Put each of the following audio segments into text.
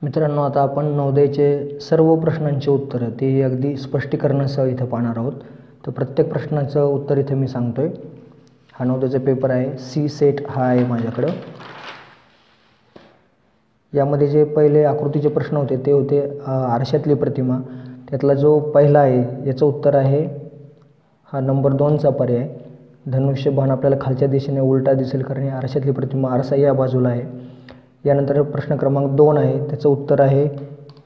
मित्रांनो, आता आपण नवोदयचे सर्व प्रश्नांची उत्तरं ते अगदी स्पष्टीकरणासह इथं पाहणार आहोत. तर प्रत्येक प्रश्नाचं उत्तर इथे मी सांगतोय. हा नवोदयचा पेपर आहे, सी सेट हा आहे माझ्याकडं. यामध्ये जे पहिले आकृतीचे प्रश्न होते ते होते आरशातली प्रतिमा. त्यातला जो पहिला आहे याचं उत्तर आहे हा नंबर 2चा पर्याय. धनुष्यबाण आपल्याला खालच्या दिशेने उलटा दिसेल कारण आरशातली प्रतिमा आरसा या बाजूला आहे. यानंतर प्रश्न क्रमांक 2 आहे, त्याचं उत्तर आहे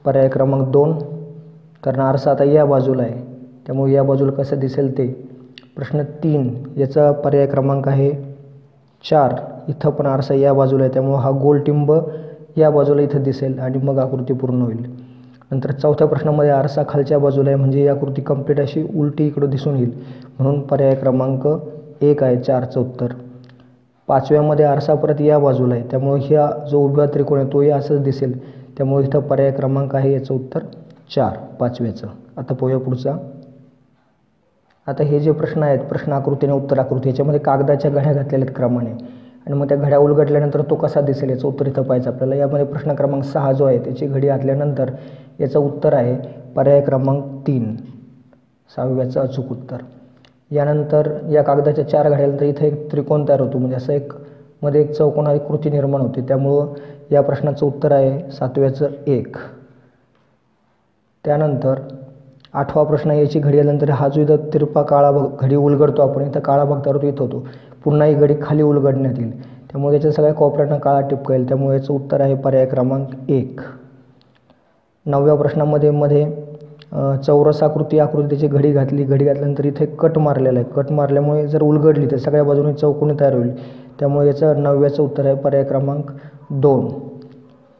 पर्याय क्रमांक 2, कारण आरसा आता या बाजूला आहे त्यामुळे या बाजूला कसं दिसेल ते. प्रश्न 3 याचा पर्याय क्रमांक आहे 4. इथं पण आरसा या बाजूला आहे त्यामुळे हा गोलटिंब या बाजूला इथं दिसेल आणि मग आकृती पूर्ण होईल. नंतर चौथ्या प्रश्नामध्ये आरसा खालच्या बाजूला आहे म्हणजे ही आकृती कंप्लीट अशी उलटी इकडं दिसून येईल म्हणून पर्याय क्रमांक 1 आहे 4चं उत्तर. 5व्यामध्ये आरसा परत या बाजूला आहे त्यामुळे ह्या जो उभा त्रिकोण आहे तोही असंच दिसेल त्यामुळे इथं पर्याय क्रमांक आहे याचं उत्तर 4 5व्याचं. आता पोहूया पुढचा. आता हे जे प्रश्न आहेत प्रश्न आकृती आणि उत्तर आकृती याच्यामध्ये कागदाच्या घड्या घातलेल्या आहेत क्रमाने आणि मग त्या घड्या उलगडल्यानंतर तो कसा दिसेल याचं उत्तर इथं पाहायचं आपल्याला. यामध्ये प्रश्न क्रमांक 6 जो आहे त्याची घडी घातल्यानंतर याचं उत्तर आहे पर्याय क्रमांक 3 6व्याचं अचूक उत्तर. यानंतर या कागदाच्या 4 घड्यानंतर इथं एक त्रिकोण तयार होतो म्हणजे असं एक मध्ये एक चौकोनाची कृती निर्माण होते त्यामुळं या प्रश्नाचं उत्तर आहे 7व्याचं 1. त्यानंतर 8वा प्रश्न याची घडी आल्यानंतर हा जो इथं तिरपा काळा घडी उलगडतो आपण इथं काळा भाग तयार होतो इथं होतो पुन्हा ही घडी खाली उलगडण्यात येईल त्यामुळे याच्या सगळ्या कोपऱ्यांना काळा टिपका येईल त्यामुळे याचं उत्तर आहे पर्याय क्रमांक 1. 9व्या प्रश्नामध्ये मध्ये चौरस आकृती त्याची घडी घातल्यानंतर इथे कट मारलेला आहे. कट मारल्यामुळे जर उलगडली तर सगळ्या बाजूने चौकोनी तयार होईल त्यामुळे याचं 9व्याचं उत्तर आहे पर्याय क्रमांक 2.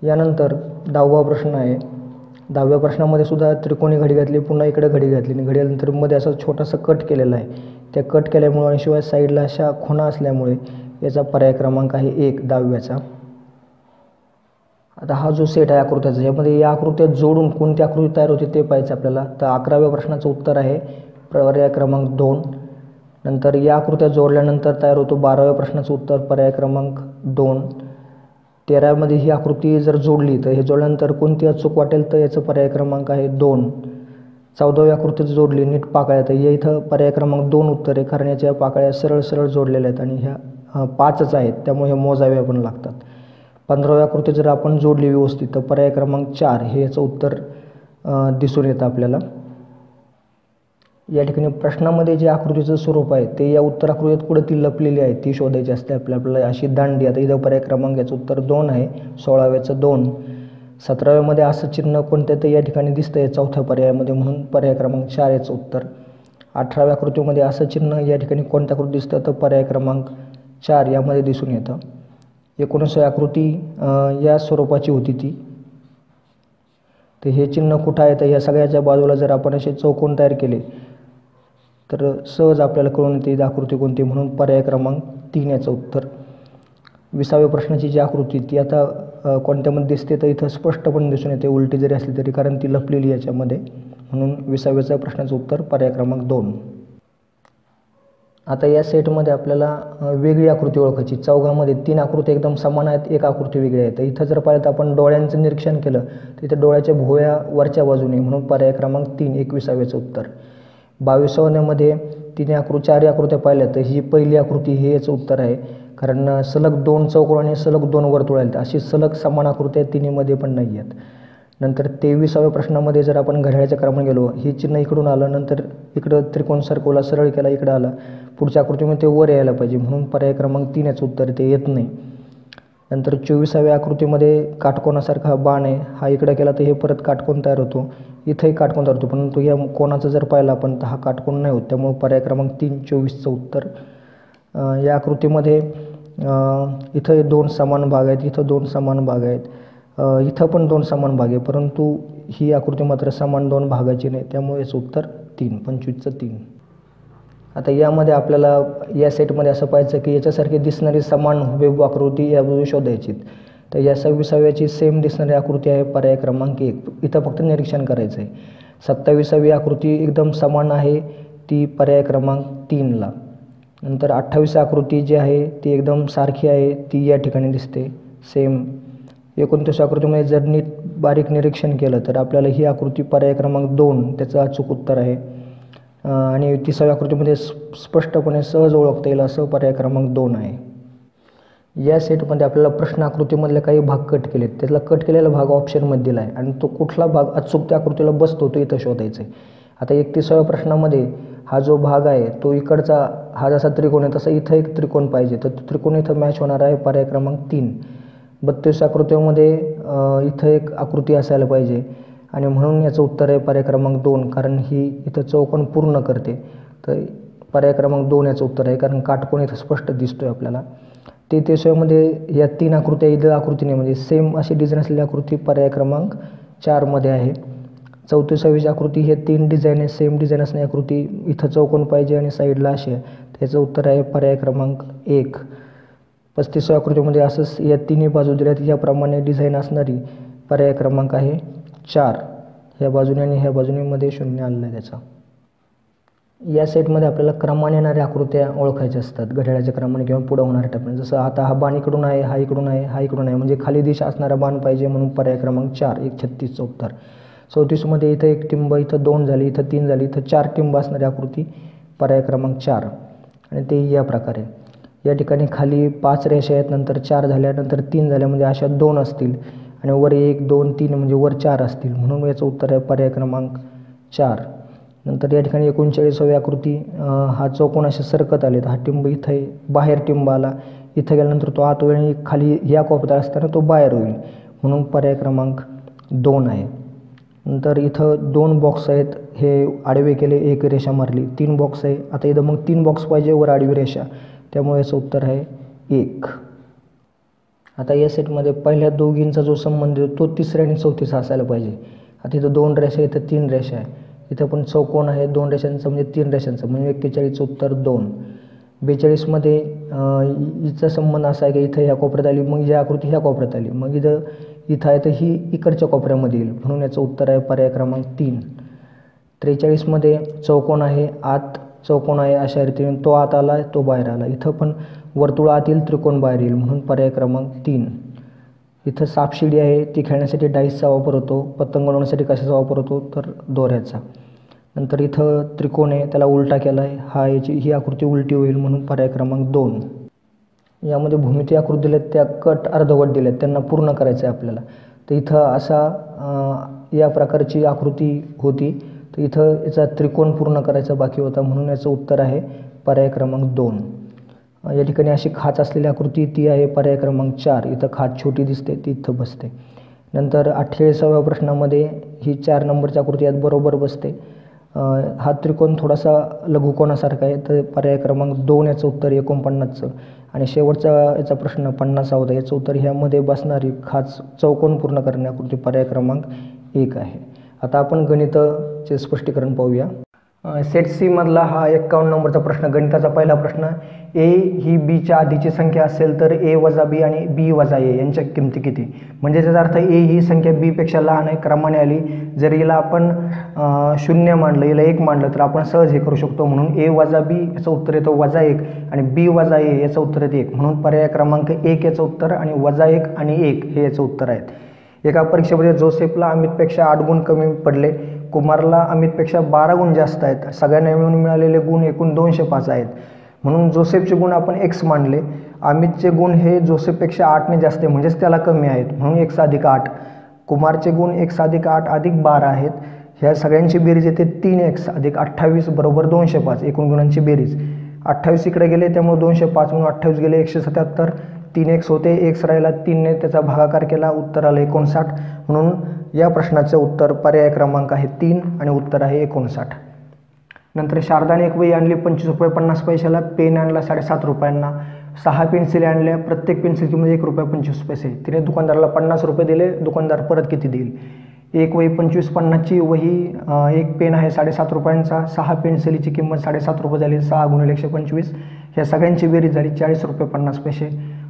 यानंतर 10वा प्रश्न आहे. 10व्या प्रश्नामध्ये सुद्धा त्रिकोणी घडी घातली पुन्हा इकडे घडी घातली आणि घडी आल्यानंतर मध्ये असं छोटासा कट केलेला आहे. त्या कट केल्यामुळे आणि शिवाय साईडला अशा खुणा असल्यामुळे याचा पर्याय क्रमांक आहे 1 10व्याचा. आता हा जो सेट आहे आकृत्याचा यामध्ये या आकृत्या जोडून कोणती आकृती तयार होते ते पाहायचं आपल्याला. तर 11व्या प्रश्नाचं उत्तर आहे पर्याय क्रमांक 2. नंतर या आकृत्या जोडल्यानंतर तयार होतो 12व्या प्रश्नाचं उत्तर पर्याय क्रमांक 2. 13व्यामध्ये ही आकृती जर जोडली तर हे जोडल्यानंतर कोणती अचूक वाटेल तर याचं पर्याय क्रमांक आहे 2. 14व्या आकृतीत जोडली नीट पाकळ्या तर या इथं पर्याय क्रमांक 2 उत्तर आहे कारण याच्या पाकळ्या सरळ सरळ जोडलेल्या आहेत आणि ह्या 5च आहेत त्यामुळे हे मोजाव्या पण लागतात. 15व्या आकृती जर आपण जोडली व्यवस्थित तर पर्याय क्रमांक 4 हे याचं उत्तर दिसून येतं आपल्याला. या ठिकाणी प्रश्नामध्ये जे आकृतीचं स्वरूप आहे ते या उत्तर आकृतीत कुठं ती लपलेली आहे ती शोधायची असते आपल्याला. अशी दांडी आता इथं पर्याय क्रमांक याचं उत्तर 2 आहे 16व्याचं 2. 17व्यामध्ये असं चिन्ह कोणत्या तर या ठिकाणी दिसतं आहे 4थ्या पर्यायामध्ये म्हणून पर्याय क्रमांक 4 याचं उत्तर. 18व्या आकृतीमध्ये असं चिन्ह या ठिकाणी कोणत्या आकृती दिसतं तर पर्याय क्रमांक 4 यामध्ये दिसून येतं. 19वी आकृती या स्वरूपाची होती ती. तर हे चिन्ह कुठं आहे तर या सगळ्याच्या बाजूला जर आपण असे चौकोन तयार केले तर सहज आपल्याला कळून येते आकृती कोणती म्हणून पर्याय क्रमांक 3 याचं उत्तर. 20व्या प्रश्नाची जी आकृती ती आता कोणत्यामध्ये दिसते तर इथं स्पष्टपणे दिसून येते उलटी जरी असली तरी कारण ती लपलेली याच्यामध्ये म्हणून 20व्या प्रश्नाचं उत्तर पर्याय क्रमांक 2. आता या सेटमध्ये आपल्याला वेगळी आकृती ओळखायची. चौघामध्ये 3 आकृती एकदम समान आहेत, एक आकृती वेगळी आहे. तर इथं जर पाहिलं तर आपण डोळ्यांचं निरीक्षण केलं तर इथं डोळ्याच्या भुवया वरच्या बाजूने म्हणून पर्याय क्रमांक 3 21व्याचं उत्तर. 22व्यामध्ये 4 आकृत्या पाहिल्या तर ही पहिली आकृती हे याचं उत्तर आहे कारण सलग 2 चौकोन आणि सलग 2 वर्तुळ आहेत अशी सलग समान आकृत्या तिन्हीमध्ये पण नाही आहेत. नंतर 23व्या प्रश्नामध्ये जर आपण घड्याळाच्या क्रमाने गेलो हे चिन्ह इकडून आलं नंतर इकडं त्रिकोण सरकवला सरळ केला इकडं आला पुढच्या आकृतीमध्ये ते वर यायला पाहिजे म्हणून पर्याय क्रमांक 3 याचं उत्तर ते येत नाही. नंतर 24व्या आकृतीमध्ये काटकोनासारखा बाण आहे हा इकडं केला तर हे परत काटकोन तयार होतो इथंही काटकोन तयार होतो परंतु या कोणाचं जर पाहिलं आपण तर हा काटकोन नाही होत त्यामुळे पर्याय क्रमांक 3 24चं उत्तर. या आकृतीमध्ये इथं 2 समान भाग आहेत इथं 2 समान भाग आहेत इथं पण 2 समान भाग आहे परंतु ही आकृती मात्र समान 2 भागाची नाही त्यामुळे याचं उत्तर 3 25चं 3. आता यामध्ये आपल्याला या सेटमध्ये असं पाहायचं की याच्यासारखी दिसणारी समान हुबेहूब आकृती या बाजू शोधायची. तर या 26व्याची सेम दिसणारी आकृती आहे पर्याय क्रमांक 1 इथं फक्त निरीक्षण करायचं आहे. 27वी आकृती एकदम समान आहे ती पर्याय क्रमांक 3ला. नंतर 28वी आकृती जी आहे ती एकदम सारखी आहे ती या ठिकाणी दिसते सेम 29 आकृतीमध्ये जर नीट बारीक निरीक्षण केलं तर आपल्याला ही आकृती पर्याय क्रमांक 2 त्याचं अचूक उत्तर आहे. आणि 30व्या आकृतीमध्ये स्पष्टपणे सहज ओळखता येईल असं पर्याय क्रमांक 2 आहे. या सेटमध्ये आपल्याला प्रश्न आकृतीमधले काही भाग कट केलेत. त्यातला कट केलेला भाग ऑप्शनमध्ये दिला आहे आणि तो कुठला भाग अचूक त्या आकृतीला बसतो तो इथं शोधायचा आहे. आता 31व्या प्रश्नामध्ये हा जो भाग आहे तो इकडचा हा जसा त्रिकोण आहे तसा इथं एक त्रिकोण पाहिजे, तर तो त्रिकोण इथं मॅच होणार आहे पर्याय क्रमांक 3. 32 आकृतीमध्ये इथं एक आकृती असायला पाहिजे आणि म्हणून याचं उत्तर आहे पर्याय क्रमांक 2, कारण ही इथं चौकोन पूर्ण करते. तर पर्याय क्रमांक 2 याचं उत्तर आहे, कारण काटकोन इथं स्पष्ट दिसतोय आपल्याला. 33व्यामध्ये या 3 आकृत्या इथं आकृतीने म्हणजे सेम अशी डिझाईन असलेली आकृती पर्याय क्रमांक 4 मध्ये आहे. 34वी आकृती हे 3 डिझाईन आहे, सेम डिझाईन असणारी आकृती, इथं चौकोन पाहिजे आणि साईडला अशी आहे, त्याचं उत्तर आहे पर्याय क्रमांक 1. 35व्या आकृतीमध्ये असंच या तिन्ही बाजू दिल्यात याप्रमाणे डिझाईन असणारी पर्याय क्रमांक आहे 4. ह्या बाजूने आणि ह्या बाजूने मध्ये 0 आलेलं आहे त्याचा. या सेटमध्ये आपल्याला क्रमाने येणाऱ्या आकृत्या ओळखायच्या असतात, घड्याळाच्या क्रमाने किंवा पुढं होणाऱ्या टप्प्याने. जसं आता हा बाण इकडून आहे, हा इकडून आहे, हा इकडून आहे, म्हणजे खाली दिशा असणारा बाण पाहिजे म्हणून पर्याय क्रमांक 4, 136चं उत्तर. 34मध्ये इथं 1 टिंब, इथं 2 झाली, इथं 3 झाली, इथं 4 टिंब असणारी आकृती पर्याय क्रमांक 4 आणि ते या प्रकारे. या ठिकाणी खाली 5 रेषा आहेत, नंतर 4 झाल्या, नंतर 3 झाल्या, म्हणजे अशा 2 असतील आणि वर 1 2 3 म्हणजे वर 4 असतील, म्हणून याचं उत्तर आहे पर्याय क्रमांक 4. नंतर या ठिकाणी 39वी आकृती हा चौकोन असे सरकत आले, हा टिंब इथं आहे, बाहेर टिंब आला, इथं गेल्यानंतर तो आत होईल आणि खाली या कोपऱ्यात असताना तो बाहेर होईल, म्हणून पर्याय क्रमांक 2 आहे. नंतर इथं 2 बॉक्स आहेत, हे आडवे केले, एक रेषा मारली, 3 बॉक्स आहे. आता इथं मग 3 बॉक्स पाहिजे, वर आडवी रेषा, त्यामुळे याचं उत्तर आहे 1. आता या सेटमध्ये पहिल्या दोघींचा जो संबंध आहे तो 3ऱ्या आणि 34चा असायला पाहिजे. आता इथं 2 रेषा, इथं 3 रेषा आहे, इथं पण चौकोन आहे 2 रेषांचं म्हणजे 3 रेषांचं, म्हणजे 41चं उत्तर 2. 42मध्ये हिचा संबंध असा आहे की इथं ह्या कोपऱ्यात आली, मग ही आकृती ह्या कोपऱ्यात आली, मग इथं आहे तर ही इकडच्या कोपऱ्यामध्ये येईल, म्हणून याचं उत्तर आहे पर्याय क्रमांक 3. 43मध्ये चौकोन आहे, आत चौकोन आहे, अशा रीतीने तो आत आला, तो बाहेर आला, इथं पण वर्तुळ आत येईल, त्रिकोण बाहेर येईल, म्हणून पर्याय क्रमांक 3. इथं सापशिडी आहे, ती खेळण्यासाठी डाईसचा वापर होतो, पतंग उडवण्यासाठी कशाचा वापर होतो तर दोऱ्याचा. नंतर इथं त्रिकोण आहे, त्याला उलटा केला आहे, ही आकृती उलटी होईल, म्हणून पर्याय क्रमांक 2. यामध्ये भूमिती आकृती दिल्यात, त्या कट अर्धवट दिल्यात, त्यांना पूर्ण करायचं आहे आपल्याला. तर इथं असा या प्रकारची आकृती होती, तर इथं याचा त्रिकोण पूर्ण करायचा बाकी होता, म्हणून याचं उत्तर आहे पर्याय क्रमांक 2. या ठिकाणी अशी खाच असलेली आकृती ती आहे पर्याय क्रमांक 4. इथं खाच छोटी दिसते, ती इथं बसते. नंतर 48व्या प्रश्नामध्ये ही 4 नंबरची आकृती यात बरोबर बसते. हा त्रिकोण थोडासा लघुकोणासारखा आहे, तर पर्याय क्रमांक 2 याचं उत्तर 49चं. आणि शेवटचा याचा प्रश्न 50 होता, याचं उत्तर ह्यामध्ये बसणारी खाच चौकोन पूर्ण करणारी आकृती पर्याय क्रमांक 1 आहे. आता आपण गणिताचे स्पष्टीकरण पाहूया. सेट सी मधला हा 51 नंबरचा प्रश्न, गणिताचा पहिला प्रश्न. ए ही बीच्या आधीची संख्या असेल तर ए वजा बी आणि बी वजा ए यांच्या किमती किती? म्हणजे त्याचा अर्थ ए ही संख्या बी पेक्षा लहान आहे, क्रमाने आली. जर हिला आपण 0 मांडलं, हिला 1 मांडलं तर आपण सहज हे करू शकतो, म्हणून ए वजा बी याचं उत्तर येतं -1 आणि बी वजा ए याचं उत्तर येतं 1, म्हणून पर्याय क्रमांक 1 याचं उत्तर आणि -1 आणि 1 हे याचं उत्तर आहेत. एका परीक्षेमध्ये जोसेफला अमितपेक्षा 8 गुण कमी पडले, कुमारला अमितपेक्षा 12 गुण जास्त आहेत, सगळ्यांना मिळून मिळालेले गुण एकूण 205 आहेत, म्हणून जोसेफचे गुण आपण x मानले. अमितचे गुण हे जोसेफपेक्षा 8ने जास्त आहे, म्हणजेच त्याला कमी आहेत, म्हणून x + 8. कुमारचे गुण x + 8 + 12 आहेत. ह्या सगळ्यांची बेरीज येते 3x + 28 = 205, एकूण गुणांची बेरीज. 28 इकडे गेले त्यामुळे 205, म्हणून 28 गेले 177, 3x होते, x राहिला, 3ने त्याचा भागाकार केला, उत्तर आलं 59, म्हणून या प्रश्नाचं उत्तर पर्याय क्रमांक आहे 3 आणि उत्तर आहे 59. नंतर शारदाने एक वही आणली 25 रुपये 50 पैशाला, पेन आणला 7.5 रुपयांना, 6 पेन्सिली आणल्या, प्रत्येक पेन्सिलची किंमत 1 रुपया 25 पैसे. तिने दुकानदाराला 50 रुपये दिले, दुकानदार परत किती देईल? एक वही 25-50ची वही, एक पेन आहे 7.5 रुपयांचा, 6 पेन्सिलीची किंमत 7.5 रुपये झाली, 6 × 125, ह्या सगळ्यांची बेरीज झाली 40 रुपये 50 पैसे.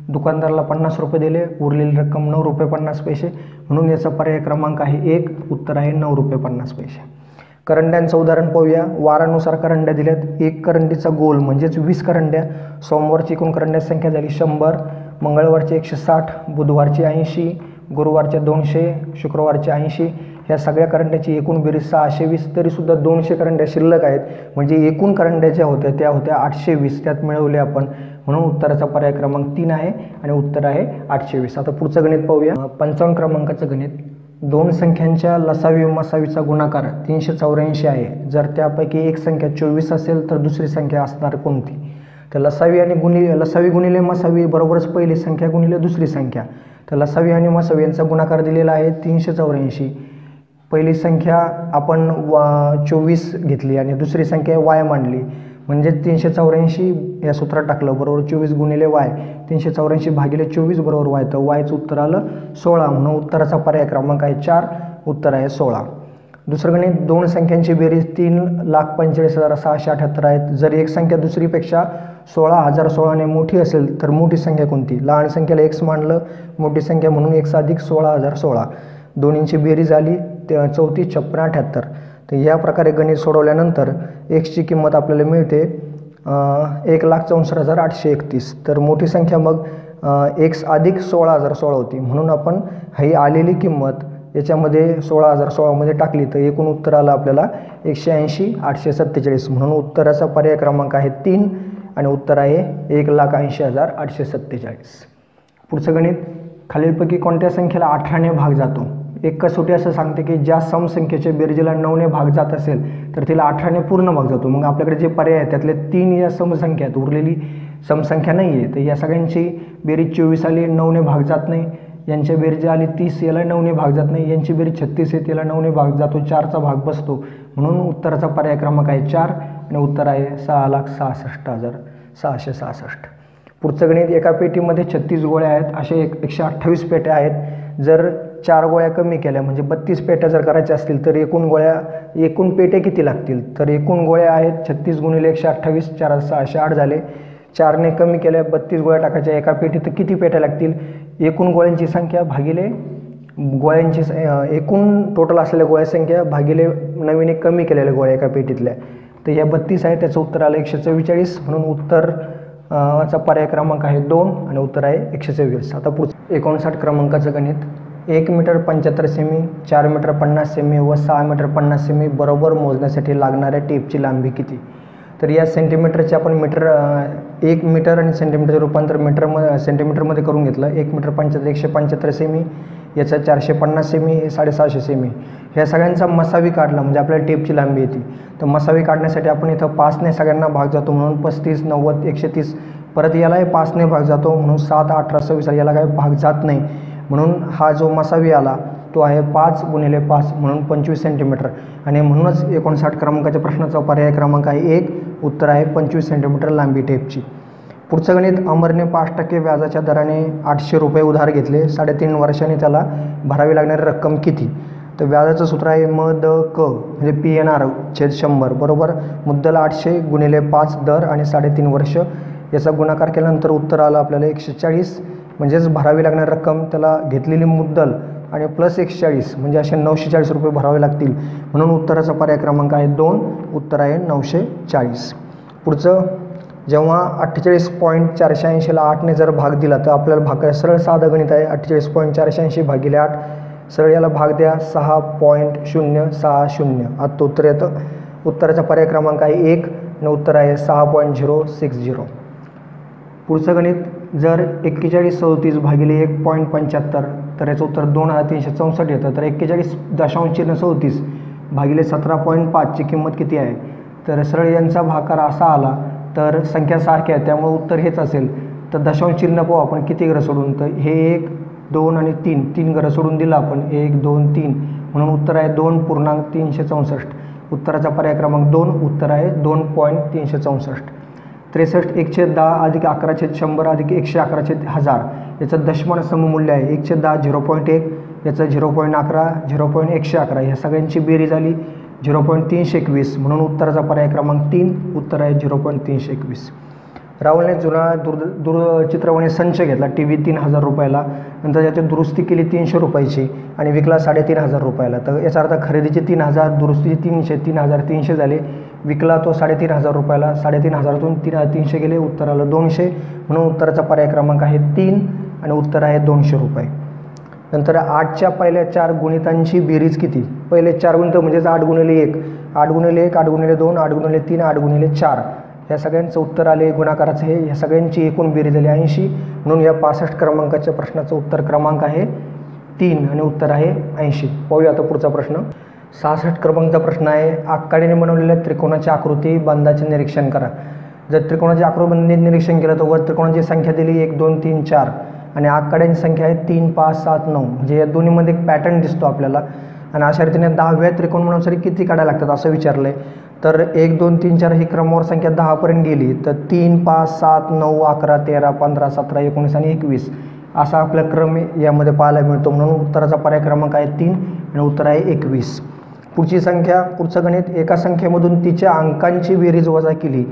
दुकानदाराला 50 रुपये दिले, उरलेली रक्कम 9 रुपये 50 पैसे, म्हणून याचा पर्याय क्रमांक आहे 1, उत्तर आहे 9 रुपये 50 पैसे. करंड्यांचं उदाहरण पाहूया. वारानुसार करंड्या दिल्यात. एक करंडीचा गोल म्हणजेच 20 करंड्या. सोमवारची एकूण करंड्याची संख्या झाली 100, मंगळवारची 160, बुधवारची 80, गुरुवारच्या 200, शुक्रवारच्या 80, ह्या सगळ्या करंट्याची एकूण बेरीज 620. तरीसुद्धा 200 करंट्या शिल्लक आहेत, म्हणजे एकूण करंट्या ज्या होत्या त्या होत्या 820, त्यात मिळवले आपण. म्हणून उत्तराचा पर्याय क्रमांक 3 आहे आणि उत्तर आहे 820. आता पुढचं गणित पाहूया. 55 क्रमांकाचं गणित. दोन संख्यांच्या लसावी व मसावीचा गुणाकार 384 आहे. जर त्यापैकी एक संख्या 24 असेल तर दुसरी संख्या असणार कोणती? तर लसावी गुणिले मसावी बरोबरच पहिली संख्या गुणिले दुसरी संख्या. तर लसावी आणि मसावी यांचा गुणाकार दिलेला आहे 384. पहिली संख्या आपण 24 घेतली आणि दुसरी संख्या y मांडली, म्हणजे 384 या सूत्रात टाकलं बरोबर 24 गुणिले y. 384 भागिले 24 बरोबर y, तर yचं उत्तर आलं 16. म्हणून उत्तराचा पर्याय क्रमांक आहे 4, उत्तर आहे 16. दुसरं गणित. दोन संख्यांची बेरीज 3,45,678 आहेत. जर एक संख्या दुसरीपेक्षा 16,016 ने मोठी असेल तर मोठी संख्या कोणती? लहान संख्येला x मानलं, मोठी संख्या म्हणून x अधिक 16,016. दोन्हींची बेरीज आली 34, 56, 78. तर या प्रकारे गणित सोडवल्यानंतर x ची किंमत आपल्याला मिळते 1,64,831. तर मोठी संख्या मग x अधिक 16,016 होती. म्हणून आपण ही आलेली किंमत याच्यामध्ये 16,016 मध्ये टाकली तर एकूण उत्तर आलं आपल्याला 180,847. म्हणून उत्तराचा पर्याय क्रमांक आहे 3 आणि उत्तर आहे 1,80,847. पुढचं गणित. खालीलपैकी कोणत्या संख्येला 18 ने भाग जातो? एक कसोटी असं सांगते की ज्या समसंख्येच्या बेरजेला 9 ने भाग जात असेल तर तिला 18 ने पूर्ण भाग जातो. मग आपल्याकडे जे पर्याय आहेत त्यातले 3 या समसंख्या आहेत, उरलेली समसंख्या नाही आहे. तर या सगळ्यांची बेरीज 24 आली, 9 ने भाग जात नाही. यांच्या बेरीज आली 30, याला 9 ने भाग जात नाही. यांची बेरीज 36 आहे, त्याला 9 ने भाग जातो, 4चा भाग बसतो. म्हणून उत्तराचा पर्याय क्रमांक आहे 4 आणि उत्तर आहे 6,66,666. पुढचं गणित. एका पेटीमध्ये 36 गोळ्या आहेत, असे 128 पेट्या आहेत. जर 4 गोळ्या कमी केल्या म्हणजे 32 पेट्या जर करायच्या असतील तर एकूण पेट्या किती लागतील? तर एकूण गोळ्या आहेत 36 गुणिले 128, 4,608 झाले. 4 ने कमी केल्या 32 गोळ्या टाकायच्या एका पेटीत, तर किती पेट्या लागतील? एकूण गोळ्यांची संख्या भागिले गोळ्यांची एकूण टोटल असलेल्या गोळ्या संख्या भागिले नवीन कमी केलेल्या गोळ्या एका पेटीतल्या. तर या 32 आहे, त्याचं उत्तर आलं 144. म्हणून उत्तर चा पर्याय क्रमांक आहे 2 आणि उत्तर आहे 124. आता पुढचं 59 क्रमांकाचं गणित. 1 मीटर 75 सेमी, 4 मीटर 50 सेमी व 6 मीटर 50 सेमी बरोबर मोजण्यासाठी लागणाऱ्या टेपची लांबी किती? तर या सेंटीमीटरचे आपण 1 मीटर आणि सेंटीमीटरचे रूपांतर सेंटीमीटरमध्ये करून घेतलं. 1 मीटर 175 सेमी, याचा 450 सेमी, हे 750 सेमी. ह्या सगळ्यांचा मसावी काढला म्हणजे आपल्याला टेपची लांबी येते. तर मसावी काढण्यासाठी आपण इथं 5 ने सगळ्यांना भाग जातो म्हणून 35, 90, 130. परत यालाही 5 ने भाग जातो म्हणून 7, 18, 26. याला काही भाग जात नाही म्हणून हा जो मसावी आला तो आहे 5 गुणिले 5 म्हणून 25 सेंटीमीटर. आणि म्हणूनच 59 क्रमांकाच्या प्रश्नाचा पर्याय क्रमांक आहे 1, उत्तर आहे 25 सेंटीमीटर लांबी टेपची. पुढचं गणित. अमरने 5% व्याजाच्या दराने 800 रुपये उधार घेतले. 3.5 वर्षांनी त्याला भरावी लागणारी रक्कम किती? तर व्याजाचं सूत्र आहे म.द.क म्हणजे PNR छेद 100 बरोबर मुद्दल 800 गुणिले 5 दर आणि 3.5 वर्ष. याचा गुणाकार केल्यानंतर उत्तर आलं आपल्याला 140. म्हणजेच भरावी लागणारी रक्कम त्याला घेतलेली मुद्दल आणि प्लस 140 म्हणजे असे 940 रुपये भरावे लागतील. म्हणून उत्तराचा पर्याय क्रमांक आहे 2, उत्तर आहे 940. पुढचं. जेव्हा 48.480ला 8 ने जर भाग दिला तर आपल्याला भाग सरळ साधं गणित आहे. 48.480 भागिले 8, सरळ याला भाग द्या 6.060. आता उत्तर येतं. उत्तराचा पर्याय क्रमांक आहे 1 आणि उत्तर आहे 6.060. पुढचं गणित. जर 4134 भागिले 1.75 तर याचं उत्तर 2,364 येतं. तर 41.34 भागिले 17.5 ची किंमत किती आहे? तर सरळ यांचा भागाकार असा आला तर संख्या सारख्या आहे त्यामुळे उत्तर हेच असेल. तर दशांश चिन्ह पाहू आपण किती घरं सोडून. तर हे 1, 2 आणि 3 घरं सोडून दिलं आपण 1, 2, 3 म्हणून उत्तर आहे 2.364. उत्तराचा पर्याय क्रमांक 2, उत्तर आहे 2.364. 63 1/10 अधिक 11/100 अधिक 111/1000 याचं दशमान सममूल्य आहे 1/10 0.1, याचं 0.11 0.111. ह्या सगळ्यांची बेरीज आली 0.321 म्हणून उत्तराचा पर्याय क्रमांक 3, उत्तर आहे 0.321. राहुलने जुना दूरचित्रवाणी संच घेतला TV 3,000 रुपयाला. नंतर त्याची दुरुस्ती केली 300 रुपयाची आणि विकला 3,500 रुपयाला. तर याचा अर्थ खरेदीचे 3,000, दुरुस्तीचे 300, 3,300 झाले. विकला तो 3,500 रुपयाला. 3,500तून 300 गेले, उत्तर आलं 200. म्हणून उत्तराचा पर्याय क्रमांक आहे 3 आणि उत्तर आहे 200 रुपये. नंतर 8च्या पहिल्या 4 गुणितांची बेरीज किती? पहिले 4 गुणित म्हणजेच 8 गुणिले 1, 8 गुणिले 1, 8 गुणिले 2, 8 गुणिले 3, 8 गुणिले 4. ह्या सगळ्यांचं उत्तर आले गुणाकाराचं हे. ह्या सगळ्यांची एकूण बेरीज झाली 80. म्हणून या 65 क्रमांकाच्या प्रश्नाचं उत्तर क्रमांक आहे 3 आणि उत्तर आहे 80. पाहूया आता पुढचा प्रश्न. 66 क्रमांकाचा प्रश्न आहे. आकाराने बनवलेल्या त्रिकोणाची आकृती बंधाचे निरीक्षण करा. जर त्रिकोणाची आकृती निरीक्षण केलं तर वर त्रिकोणाची संख्या दिली 1 2 3 4 आणि आकड्यांची संख्या आहे 3 5 7 9. म्हणजे या दोन्हीमध्ये एक पॅटर्न दिसतो आपल्याला. आणि अशा रीतीने 10व्या त्रिकोण बनवण्यासाठी किती काढा लागतात असं विचारलं आहे. तर 1 2 3 4 ही क्रमवार संख्या 10पर्यंत गेली तर 3 5 7 9 11 13 15 17 19 आणि 21 असा आपला क्रम यामध्ये पाहायला मिळतो. म्हणून उत्तराचा पर्याय क्रमांक आहे 3 आणि उत्तर आहे 21. पुढची संख्या, पुढचं गणित. एका संख्येमधून तिच्या अंकांची बेरीज वजा केली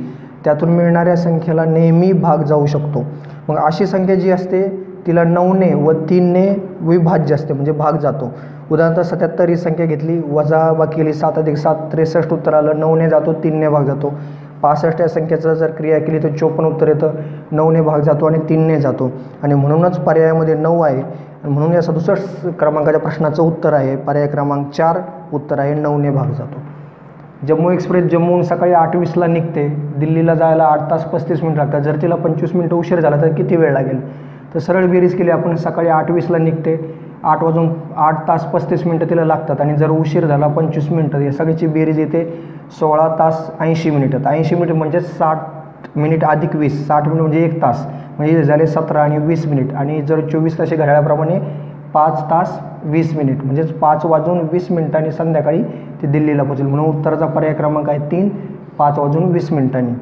त्यातून मिळणाऱ्या संख्येला नेहमी भाग जाऊ शकतो. मग अशी संख्या जी असते तिला 9ने व 3ने विभाज्य असते म्हणजे भाग जातो. उदाहरणार्थ 77 ही संख्या घेतली, वजाबाकी केली 7 अधिक 7 63 उत्तर आलं. 9ने जातो, 3ने भाग जातो. 65 या संख्येचं जर क्रिया केली तर 54 उत्तर येतं. 9ने भाग जातो आणि 3ने जातो आणि म्हणूनच पर्यायामध्ये 9 आहे. आणि म्हणून या 67 क्रमांकाच्या प्रश्नाचं उत्तर आहे पर्याय क्रमांक 4. उत्तर आहे 9ने भाग जातो. जम्मू एक्सप्रेस जम्मूहून सकाळी 8:20ला निघते. दिल्लीला जायला 8 तास 35 मिनिट लागतात. जर तिला 25 मिनिटं उशीर झाला तर किती वेळ लागेल? तर सरळ बेरीज केली आपण. सकाळी 8:20ला निघते, 8 तास 35 मिनिटं तिला लागतात आणि जर उशीर झाला 25 मिनिटं, या सगळ्याची बेरीज येते 16 तास 80 मिनिटं. 80 मिनिट म्हणजे 60 मिनिट अधिक 20, 60 मिनिट म्हणजे 1 तास म्हणजे झाले 17 आणि 20 मिनिट. आणि जर 24 ताशी घड्याळाप्रमाणे 5 तास 20 मिनिट म्हणजेच 5 वाजून 20 मिनिटांनी संध्याकाळी ते दिल्लीला पोहोचेल. म्हणून उत्तराचा पर्याय क्रमांक आहे 3, 5 वाजून 20 मिनिटांनी.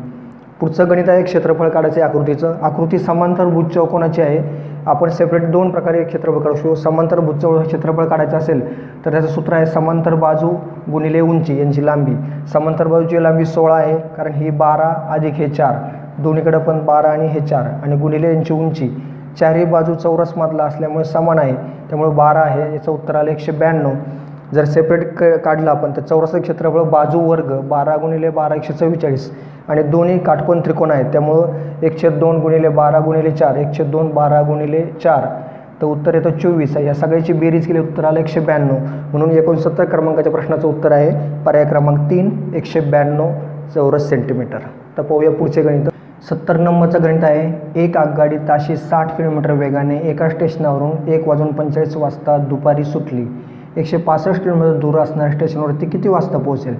पुढचं गणित आहे क्षेत्रफळ काढायचं आहे आकृतीचं. आकृती समांतरभुज चौकोनाची आहे. आपण सेपरेट 2 प्रकारे क्षेत्रफळ काढू शकतो. समांतरभुज क्षेत्रफळ काढायचं असेल तर त्याचं सूत्र आहे समांतर बाजू गुणिले उंची यांची लांबी. समांतर बाजूची लांबी 16 आहे कारण ही 12 अधिक हे 4, दोन्हीकडे पण 12 आणि हे 4 आणि गुणिले यांची उंची. चारही बाजू चौरसमधला असल्यामुळे समान आहे त्यामुळे 12 आहे. याचं उत्तर आलं 192. जर सेपरेट काढलं आपण तर चौरसाचं क्षेत्रफळ बाजू वर्ग 12 गुणिले 12 144 आणि दोन्ही काटकोन त्रिकोण आहेत त्यामुळं 1/2 गुणिले 12 गुणिले 4 1/2 12 गुणिले 4 तर उत्तर येतं 24 आहे. या सगळ्याची बेरीज केली उत्तर आलं 192. म्हणून 69 क्रमांकाच्या प्रश्नाचं उत्तर आहे पर्याय क्रमांक 3, 192 चौरस सेंटीमीटर. तर पाहूया पुढचे गणित. 70 नंबरचं गणित आहे. एक आगगाडी ताशी 60 किलोमीटर वेगाने एका स्टेशनावरून 1:45 वाजता दुपारी सुटली. 165 किलोमीटर दूर असणाऱ्या स्टेशनवरती किती वाजता पोहोचेल?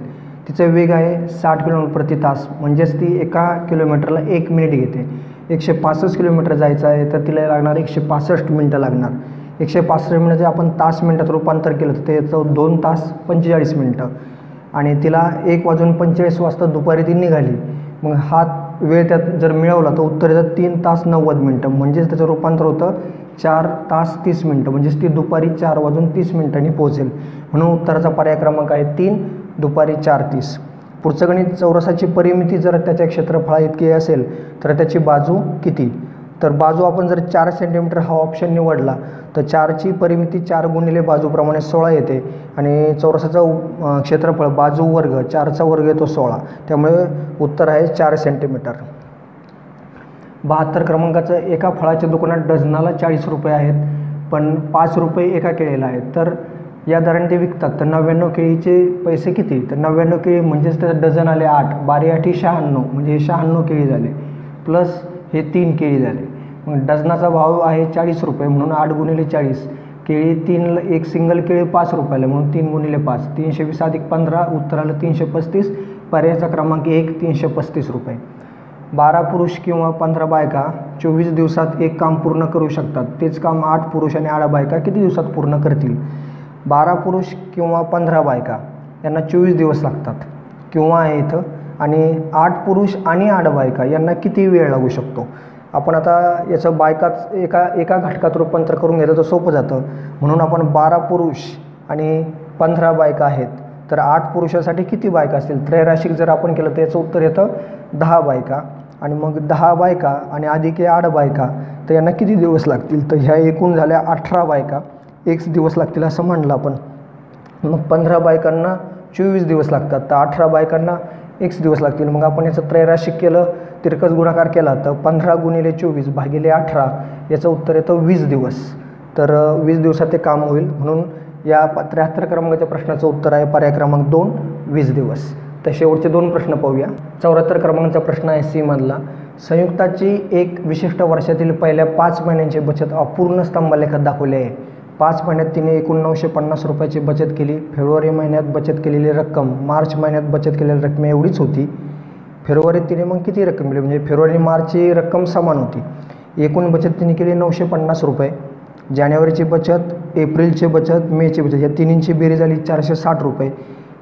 तिचा वेग आहे 60 किलोमीटर प्रति तास म्हणजेच ती एका किलोमीटरला 1 मिनिट घेते. 165 किलोमीटर जायचं आहे तर तिला लागणार 165 मिनटं लागणार. 165 मिनिटाचे आपण तास मिनटात रूपांतर केलं तर त्याचं 2 तास 45 मिनटं आणि तिला 1:45 वाजता दुपारी ती निघाली. मग हा वेळ त्यात जर मिळवला तर उत्तर येतं 3 तास 90 मिनटं म्हणजेच त्याचं रूपांतर होतं 4 तास 30 मिनटं म्हणजेच ती दुपारी 4:30 मिनिटांनी पोहोचेल. म्हणून उत्तराचा पर्याय क्रमांक आहे 3, दुपारी 4:30. पुढचं गणित. चौरसाची परिमिती जर त्याच्या क्षेत्रफळा इतकी असेल तर त्याची बाजू किती? तर बाजू आपण जर 4 सेंटीमीटर हा ऑप्शन निवडला तर 4ची परिमिती 4 गुणिले बाजूप्रमाणे 16 येते आणि चौरसाचं क्षेत्रफळ बाजू वर्ग 4चा वर्ग येतो 16 त्यामुळे उत्तर आहे 4 सेंटीमीटर. 72 क्रमांकाचं. एका फळाच्या दुकानात डझनाला 40 रुपये आहेत पण 5 रुपये एका केळीला आहेत तर या दराने ते विकतात. तर 99 केळीचे पैसे किती? तर 99 केळी म्हणजेच त्याचं डझन आले 8, 12 8 96 म्हणजे हे 96 केळी झाले प्लस हे 3 केळी झाले. मग डझनाचा भाव आहे 40 रुपये म्हणून 8 गुणिले 40 केळी 3 एक सिंगल केळी 5 रुपयाला म्हणून 3 गुणिले 5 320 अधिक 15 उत्तर आलं 335. पर्यायाचा क्रमांक 1, 335 रुपये. 12 पुरुष किंवा 15 बायका 24 दिवसात एक काम पूर्ण करू शकतात. तेच काम 8 पुरुष आणि 8 बायका किती दिवसात पूर्ण करतील? 12 पुरुष किंवा 15 बायका यांना 24 दिवस लागतात किंवा आहे इथं आणि 8 पुरुष आणि 8 बायका यांना किती वेळ लागू शकतो? आपण आता याचं बायकाच एका घटकात रूपांतर करून घेतलं तर सोपं जातं. म्हणून आपण 12 पुरुष आणि 15 बायका आहेत तर 8 पुरुषासाठी किती बायका असतील? त्रैराशिक जर आपण केलं तर याचं उत्तर येतं 10 बायका आणि मग 10 बायका आणि अधिक 8 बायका तर यांना किती दिवस लागतील? तर ह्या एकूण झाल्या 18 बायका, एक दिवस लागतील असं म्हणलं आपण. मग 15 बायकांना 24 दिवस लागतात तर 18 बायकांना एक दिवस लागतील. मग आपण याचं त्रैराशिक केलं, तिरकस गुणाकार केला तर 15 गुणिले 24 भागिले 18 याचं उत्तर येतं 20 दिवस. तर 20 दिवसात ते काम होईल. म्हणून या 73 क्रमांकाच्या प्रश्नाचं उत्तर आहे पर्याय क्रमांक 2 20 दिवस. तर शेवटचे 2 प्रश्न पाहूया. 74 क्रमांकाचा प्रश्न आहे सी मधला. संयुक्ताची एक विशिष्ट वर्षातील पहिल्या 5 महिन्यांची बचत अपूर्ण स्तंभालेखात दाखवली आहे. 5 महिन्यात तिने एकूण 950 रुपयाची बचत केली. फेब्रुवारी महिन्यात बचत केलेली रक्कम मार्च महिन्यात बचत केलेली रक्कम एवढीच होती. फेब्रुवारीत तिने मग किती रक्कम केली, म्हणजे फेब्रुवारी मार्चची रक्कम समान होती. एकूण बचत तिने केली 950 रुपये. जानेवारीची बचत, एप्रिलची बचत, मेची बचत या तिन्हींची बेरीज झाली 460 रुपये.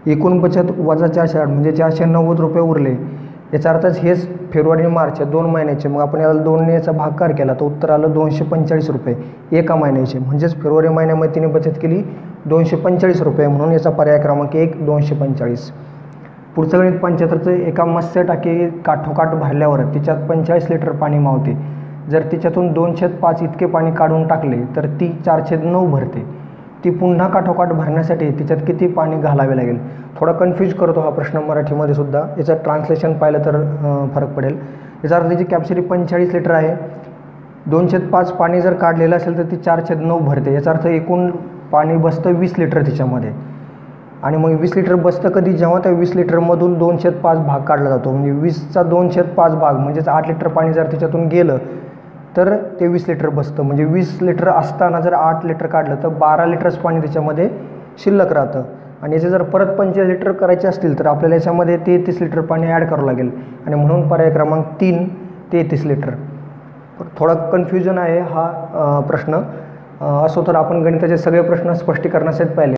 एकूण बचत वजा 460 म्हणजे 490 रुपये उरले. याचा अर्थच हेच फेब्रुवारी मार्च या 2 महिन्याचे. मग आपण याला 2ने याचा भागाकार केला तर उत्तर आलं 245 रुपये एका महिन्याचे. म्हणजेच फेब्रुवारी महिन्यामध्ये तिने बचत केली 245 रुपये. म्हणून याचा पर्याय क्रमांक 1 245. पुढचं गणित 75चं. एका मत्स्य टाकी काठोकाठ भरल्यावर तिच्यात 45 लिटर पाणी मावते. जर तिच्यातून 2/5 इतके पाणी काढून टाकले तर ती 4/9 भरते. ती पुन्हा काठोकाठ भरण्यासाठी तिच्यात किती पाणी घालावे लागेल. थोडा कन्फ्यूज करतो हा प्रश्न मराठीमध्ये सुद्धा. याचं ट्रान्सलेशन पाहिलं तर फरक पडेल. याचा अर्थ तिची कॅपॅसिटी 45 लिटर आहे. 2/5 पाणी जर काढलेलं असेल तर ती 4/9 भरते. याचा अर्थ एकूण पाणी बसतं 20 लिटर तिच्यामध्ये. आणि मग 20 लिटर बसतं कधी, जेव्हा त्या 20 लिटरमधून 2/5 भाग काढला जातो. म्हणजे 20चा 2/5 भाग म्हणजेच 8 लिटर पाणी जर तिच्यातून गेलं तर ते 20 लिटर बसतं. म्हणजे 20 लिटर असताना जर 8 लिटर काढलं तर 12 लिटरच पाणी त्याच्यामध्ये शिल्लक राहतं. आणि याचे जर परत 45 लिटर करायचे असतील तर आपल्याला याच्यामध्ये 33 लिटर पाणी ॲड करावं लागेल. आणि म्हणून पर्याय क्रमांक 3 33 लिटर. थोडा कन्फ्युजन आहे हा प्रश्न. असो तर आपण गणिताचे सगळे प्रश्न स्पष्टीकरणासहित पाहिले.